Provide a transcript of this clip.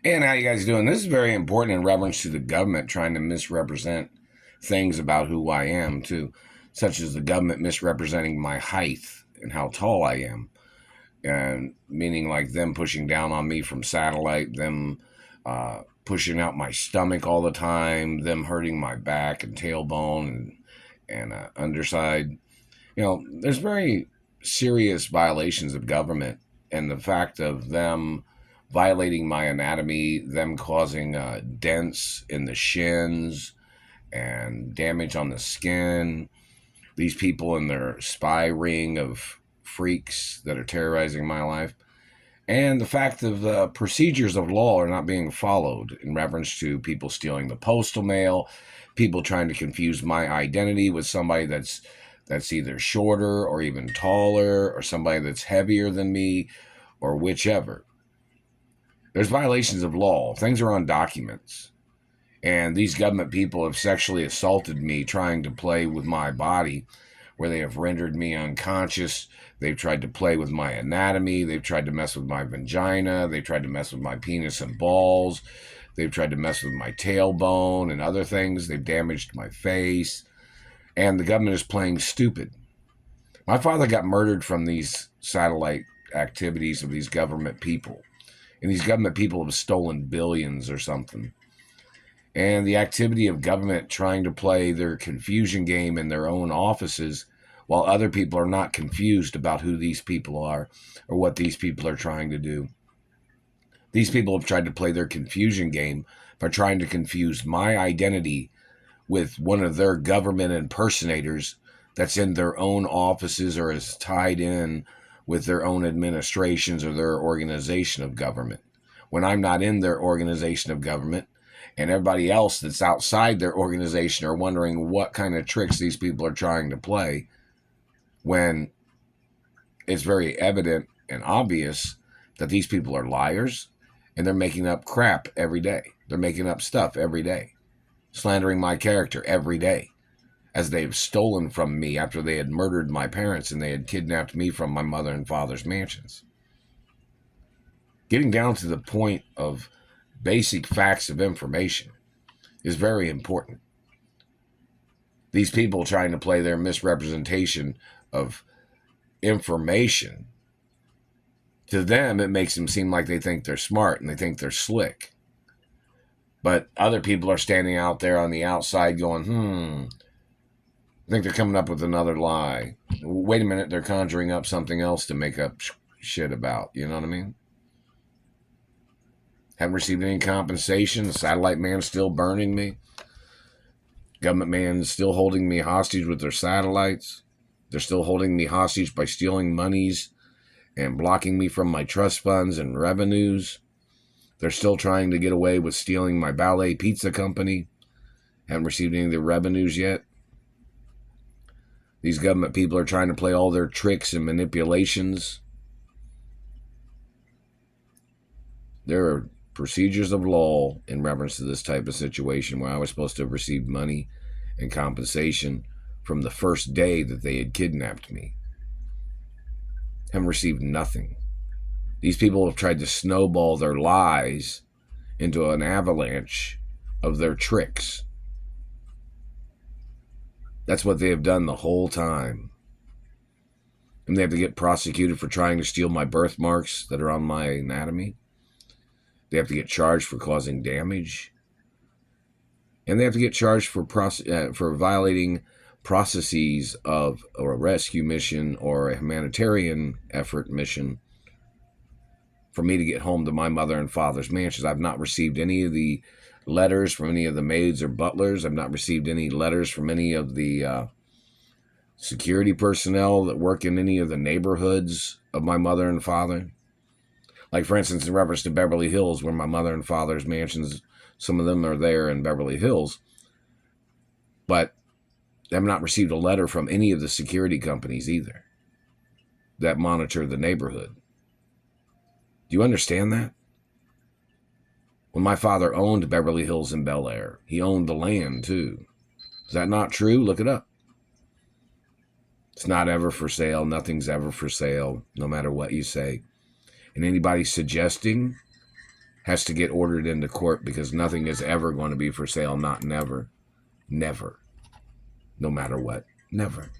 And how you guys doing? This is very important in reference to the government trying to misrepresent things about who I am, too, such as the government misrepresenting my height and how tall I am, and meaning like them pushing down on me from satellite, them pushing out my stomach all the time, them hurting my back and tailbone and underside. There's very serious violations of government, and the fact of them violating my anatomy, them causing dents in the shins and damage on the skin. These people in their spy ring of freaks that are terrorizing my life. And the fact of the procedures of law are not being followed in reference to people stealing the postal mail, people trying to confuse my identity with somebody that's either shorter or even taller or somebody that's heavier than me or whichever. There's violations of law. Things are on documents. And these government people have sexually assaulted me trying to play with my body, where they have rendered me unconscious. They've tried to play with my anatomy. They've tried to mess with my vagina. They've tried to mess with my penis and balls. They've tried to mess with my tailbone and other things. They've damaged my face. And the government is playing stupid. My father got murdered from these satellite activities of these government people. And these government people have stolen billions or something. And the activity of government trying to play their confusion game in their own offices while other people are not confused about who these people are or what these people are trying to do. These people have tried to play their confusion game by trying to confuse my identity with one of their government impersonators that's in their own offices or is tied in with their own administrations or their organization of government. When I'm not in their organization of government, and everybody else that's outside their organization are wondering what kind of tricks these people are trying to play, when it's very evident and obvious that these people are liars and they're making up crap every day. They're making up stuff every day, slandering my character every day, as they've stolen from me after they had murdered my parents and they had kidnapped me from my mother and father's mansions. Getting down to the point of basic facts of information is very important. These people trying to play their misrepresentation of information, to them, it makes them seem like they think they're smart and they think they're slick. But other people are standing out there on the outside going, I think they're coming up with another lie. Wait a minute, they're conjuring up something else to make up shit about. You know what I mean? Haven't received any compensation. The satellite man's still burning me. Government man's still holding me hostage with their satellites. They're still holding me hostage by stealing monies and blocking me from my trust funds and revenues. They're still trying to get away with stealing my ballet pizza company. Haven't received any of the revenues yet. These government people are trying to play all their tricks and manipulations. There are procedures of law in reference to this type of situation where I was supposed to have received money and compensation from the first day that they had kidnapped me. Haven't received nothing. These people have tried to snowball their lies into an avalanche of their tricks. That's what they have done the whole time. And they have to get prosecuted for trying to steal my birthmarks that are on my anatomy. They have to get charged for causing damage. And they have to get charged for violating processes of a rescue mission or a humanitarian effort mission for me to get home to my mother and father's mansions. I've not received any of the letters from any of the maids or butlers. I've not received any letters from any of the security personnel that work in any of the neighborhoods of my mother and father. Like, for instance, in reference to Beverly Hills, where my mother and father's mansions, some of them are there in Beverly Hills. But I have not received a letter from any of the security companies either that monitor the neighborhood. Do you understand that? When my father owned Beverly Hills and Bel Air, he owned the land too. Is that not true? Look it up. It's not ever for sale. Nothing's ever for sale, no matter what you say. And anybody suggesting has to get ordered into court because nothing is ever going to be for sale, not never. Never. No matter what. Never.